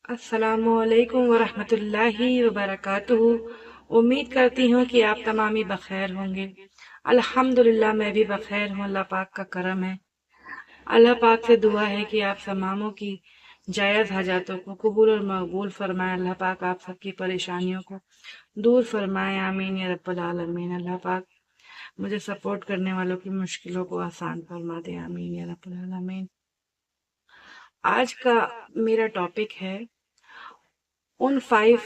अस्सलामुअलैकुम वरहमतुल्लाहि वबरकातुहू। उम्मीद करती हूँ कि आप तमामी बखैर होंगे। अल्हम्दुलिल्लाह मैं भी बखैर हूँ, अल्लाह पाक का करम है। अल्लाह पाक से दुआ है कि आप तमामों की जायज़ हाजातों को कबूल और मकबूल फरमाए। अल्लाह पाक आप सबकी परेशानियों को दूर फरमाए, आमीन या रब्बल आलमीन। अल्लाह पाक मुझे सपोर्ट करने वालों की मुश्किलों को आसान फरमा दे, आमीन या रब्बल आलमीन। आज का मेरा टॉपिक है उन 5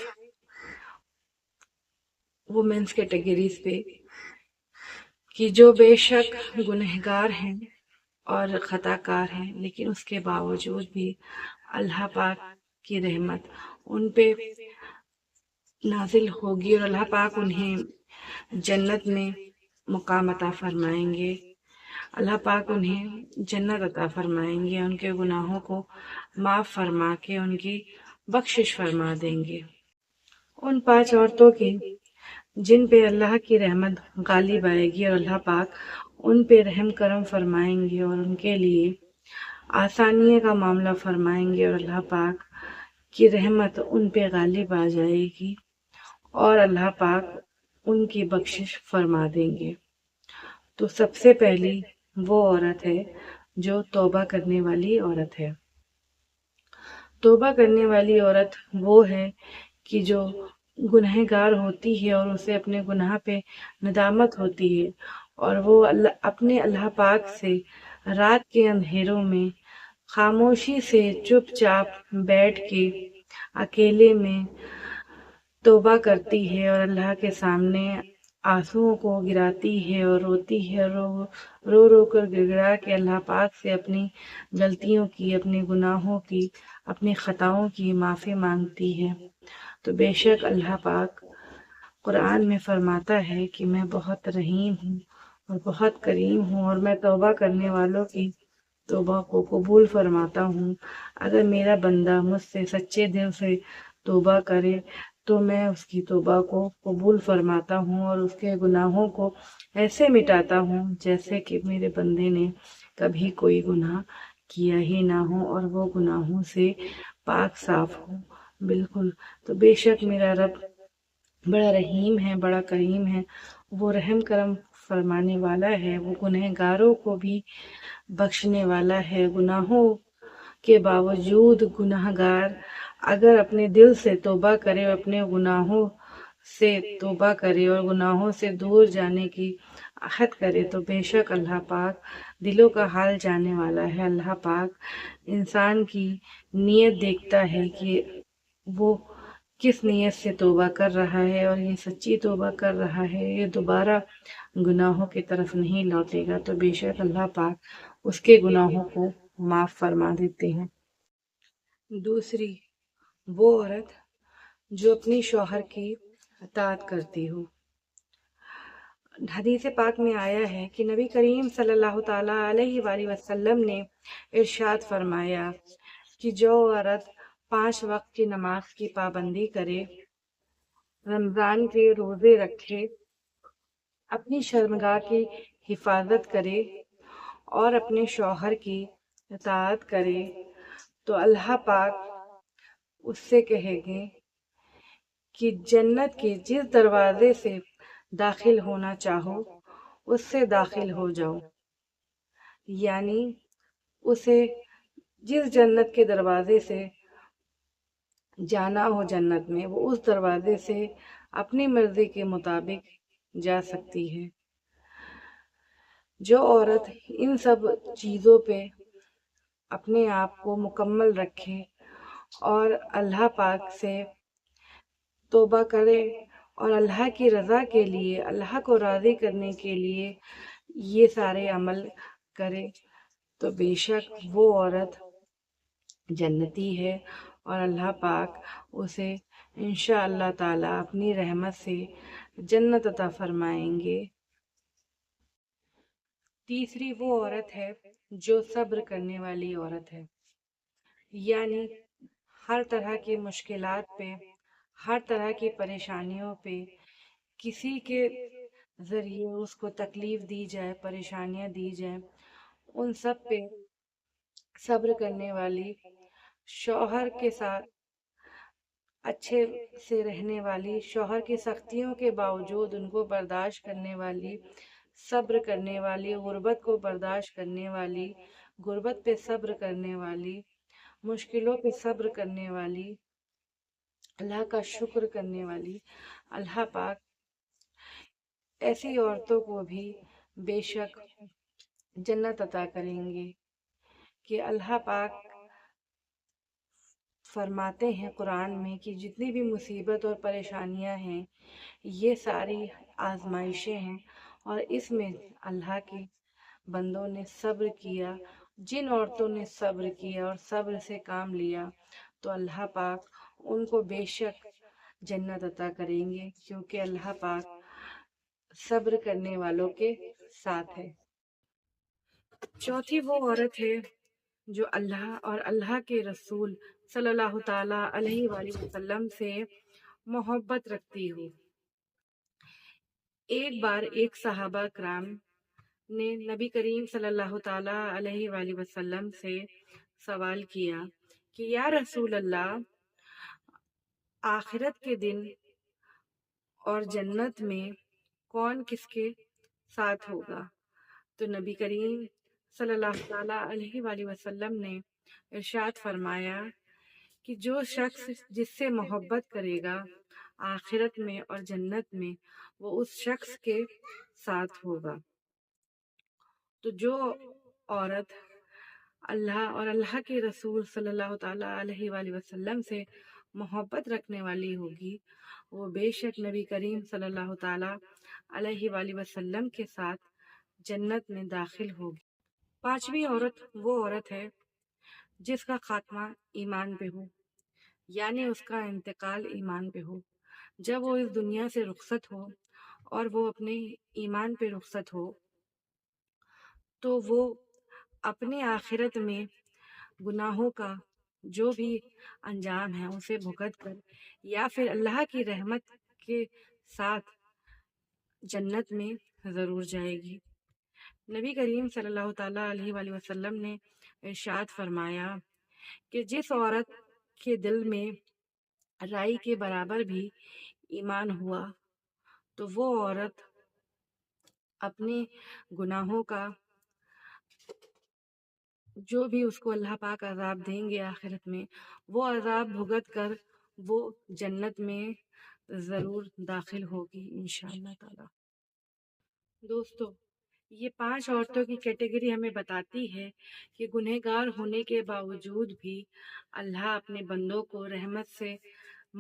वुमेन्स कैटेगरीज पे कि जो बेशक गुनहगार हैं और खताकार हैं, लेकिन उसके बावजूद भी अल्लाह पाक की रहमत उन पे नाजिल होगी और अल्लाह पाक उन्हें जन्नत में मुकाम अता फरमाएंगे। अल्लाह पाक उन्हें जन्नत अता फरमाएंगे, उनके गुनाहों को माफ़ फरमा के उनकी बख्शिश फरमा देंगे। उन 5 औरतों की जिन पे अल्लाह की रहमत गालिब आएगी और अल्लाह पाक उन पे रहम करम फरमाएंगे और उनके लिए आसानियों का मामला फरमाएंगे और अल्लाह पाक की रहमत उन पे गालिब आ जाएगी और अल्लाह पाक उनकी बख्शिश फरमा देंगे। तो सबसे पहली वो औरत है जो तौबा करने वाली औरत है। तौबा करने वाली औरत वो है कि जो गुनहगार होती है और उसे अपने गुनाह पे नदामत होती है और वो अपने अल्लाह पाक से रात के अंधेरों में खामोशी से चुपचाप बैठ के अकेले में तौबा करती है और अल्लाह के सामने आंसुओं को गिराती है और रोती है, रो रो कर गिड़गिड़ा के अल्लाह पाक से अपनी गलतियों की, अपने गुनाहों की, अपनी खताओं की माफ़ी मांगती है। तो बेशक अल्लाह पाक कुरान में फरमाता है कि मैं बहुत रहीम हूँ और बहुत करीम हूँ और मैं तौबा करने वालों की तौबा को कबूल फरमाता हूँ। अगर मेरा बंदा मुझसे सच्चे दिल से तौबा करे तो मैं उसकी तौबा को कबूल फरमाता हूँ और उसके गुनाहों को ऐसे मिटाता हूँ जैसे कि मेरे बंदे ने कभी कोई गुनाह किया ही ना हो और वो गुनाहों से पाक साफ हो। बिल्कुल। तो बेशक मेरा रब बड़ा रहीम है, बड़ा करीम है, वो रहम करम फरमाने वाला है, वो गुनहगारों को भी बख्शने वाला है। गुनाहों के बावजूद गुनाहगार अगर अपने दिल से तौबा करे और अपने गुनाहों से तौबा करे और गुनाहों से दूर जाने की अहद करे तो बेशक अल्लाह पाक दिलों का हाल जानने वाला है। अल्लाह पाक इंसान की नीयत देखता है कि वो किस नीयत से तौबा कर रहा है और ये सच्ची तौबा कर रहा है, ये दोबारा गुनाहों की तरफ नहीं लौटेगा, तो बेशक अल्लाह पाक उसके गुनाहों को माफ़ फरमा देते हैं। दूसरी वो औरत जो अपनी शौहर की अताअत करती हो। हदीस पाक में आया है कि नबी करीम सल्लल्लाहु ताला अलैहि वसल्लम ने इरशाद फरमाया कि जो औरत 5 वक्त की नमाज की पाबंदी करे, रमज़ान के रोज़े रखे, अपनी शर्मगाह की हिफाजत करे और अपने शौहर की इताअत करे तो अल्लाह पाक उससे कहेंगे कि जन्नत के जिस दरवाजे से दाखिल होना चाहो उससे दाखिल हो जाओ। यानी उसे जिस जन्नत के दरवाजे से जाना हो जन्नत में, वो उस दरवाजे से अपनी मर्जी के मुताबिक जा सकती है। जो औरत इन सब चीज़ों पे अपने आप को मुकम्मल रखे और अल्लाह पाक से तौबा करे और अल्लाह की रज़ा के लिए, अल्लाह को राज़ी करने के लिए ये सारे अमल करे तो बेशक वो औरत जन्नती है और अल्लाह पाक उसे इंशाअल्लाह ताला अपनी रहमत से जन्नत अता फरमाएंगे। तीसरी वो औरत है जो सब्र करने वाली औरत है। यानी हर तरह की मुश्किलात पे, हर तरह की परेशानियों पे किसी के ज़रिए उसको तकलीफ़ दी जाए, परेशानियाँ दी जाए, उन सब पे सब्र करने वाली, शौहर के साथ اچھے سے رہنے والی، شوہر کی سختیوں کے باوجود ان کو برداشت کرنے والی، صبر کرنے والی، غربت کو برداشت کرنے والی، غربت پہ صبر کرنے والی، مشکلوں پہ صبر کرنے والی، اللہ کا شکر کرنے والی، اللہ پاک ایسی عورتوں کو بھی بے شک جنت عطا کریں گے، کہ اللہ پاک فرماتے ہیں قرآن میں کہ جتنی بھی مصیبت اور پریشانیاں ہیں یہ ساری آزمائشیں ہیں، اور اس میں اللہ کے بندوں نے صبر کیا، جن عورتوں نے صبر کیا اور صبر سے کام لیا تو اللہ پاک ان کو بے شک جنت عطا کریں گے، کیونکہ اللہ پاک صبر کرنے والوں کے ساتھ ہے۔ چوتھی وہ عورت ہے جو اللہ اور اللہ کے رسول صلی اللہ تعالی علیہ وآلہ وسلم سے محبت رکھتی ہو۔ ایک بار ایک صحابہ کرام نے نبی کریم صلی اللہ تعالی علیہ وآلہ وسلم سے سوال کیا کہ یا رسول اللہ، آخرت کے دن اور جنت میں کون کس کے ساتھ ہوگا؟ تو نبی کریم صلی اللہ تعالی علیہ وآلہ وسلم نے ارشاد فرمایا کہ جو شخص جس سے محبت کرے گا آخرت میں اور جنت میں وہ اس شخص کے ساتھ ہوگا۔ تو جو عورت اللہ اور اللہ کے رسول صلی اللہ تعالی علیہ وآلہ وسلم سے محبت رکھنے والی ہوگی وہ بے شک نبی کریم صلی اللہ تعالی علیہ وآلہ وسلم کے ساتھ جنت میں داخل ہوگی۔ پانچویں عورت وہ عورت ہے جس کا خاتمہ ایمان پہ ہو، یعنی اس کا انتقال ایمان پہ ہو، جب وہ اس دنیا سے رخصت ہو اور وہ اپنے ایمان پہ رخصت ہو تو وہ اپنے آخرت میں گناہوں کا جو بھی انجام ہے اسے بھگت کر یا پھر اللہ کی رحمت کے ساتھ جنت میں ضرور جائے گی۔ نبی کریم صلی اللہ تعالیٰ علیہ وآلہ وسلم نے ارشاد فرمایا کہ جس عورت کے دل میں رائی کے برابر بھی ایمان ہوا تو وہ عورت اپنے گناہوں کا جو بھی اس کو اللہ پاک عذاب دیں گے آخرت میں وہ عذاب بھگت کر وہ جنت میں ضرور داخل ہوگی انشاءاللہ تعالی۔ دوستو، یہ 5 عورتوں کی کیٹیگری ہمیں بتاتی ہے کہ گنہگار ہونے کے باوجود بھی اللہ اپنے بندوں کو رحمت سے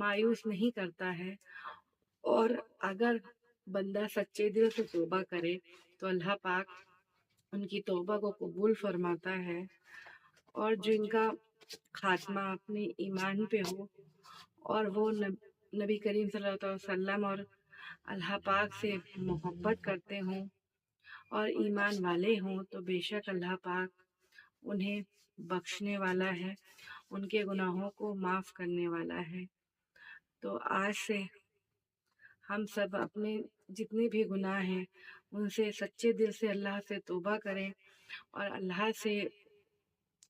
مایوس نہیں کرتا ہے، اور اگر بندہ سچے دل سے توبہ کرے تو اللہ پاک ان کی توبہ کو قبول فرماتا ہے، اور جن کا خاتمہ اپنے ایمان پہ ہو اور وہ نبی کریم صلی اللہ علیہ وسلم اور اللہ پاک سے محبت کرتے ہوں اور ایمان والے ہوں تو بے شک اللہ پاک انہیں بخشنے والا ہے، ان کے گناہوں کو معاف کرنے والا ہے۔ تو آج سے ہم سب اپنے جتنے بھی گناہ ہیں ان سے سچے دل سے اللہ سے توبہ کریں، اور اللہ سے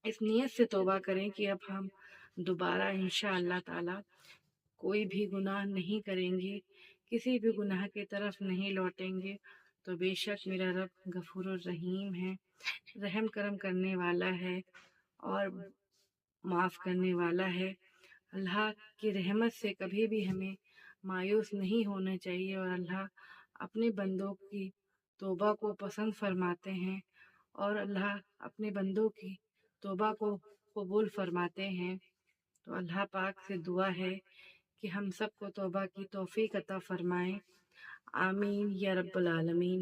اس نیت سے توبہ کریں کہ اب ہم دوبارہ انشاءاللہ تعالی کوئی بھی گناہ نہیں کریں گے، کسی بھی گناہ کی طرف نہیں لوٹیں گے، تو بے شک میرا رب غفور الرحیم ہے، رحم کرم کرنے والا ہے اور معاف کرنے والا ہے۔ اللہ کی رحمت سے کبھی بھی ہمیں مایوس نہیں ہونا چاہیے، اور اللہ اپنے بندوں کی توبہ کو پسند فرماتے ہیں، اور اللہ اپنے بندوں کی توبہ کو قبول فرماتے ہیں۔ تو اللہ پاک سے دعا ہے کہ ہم سب کو توبہ کی توفیق عطا فرمائیں، آمین یا رب العالمین۔